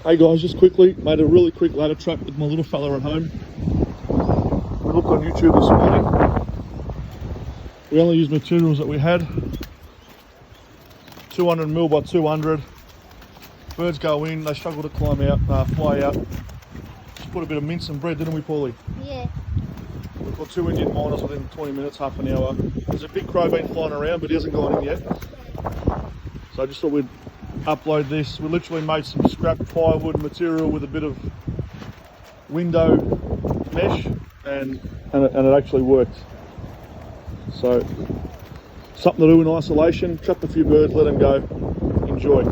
Hey guys, just quickly, made a really quick ladder trap with my little fella at home. We looked on YouTube this morning. We only used materials that we had. 200 mil by 200. Birds go in, they struggle to climb out, fly out. Just put a bit of mince and bread, didn't we, Paulie? Yeah. We've got 2 Indian miners within 20 minutes, half an hour. There's a big crow been flying around, but he hasn't gone in yet. So I just thought we'd upload this. We literally made some scrap plywood material with a bit of window mesh, and it actually worked. So something to do in isolation, trap a few birds, let them go, enjoy.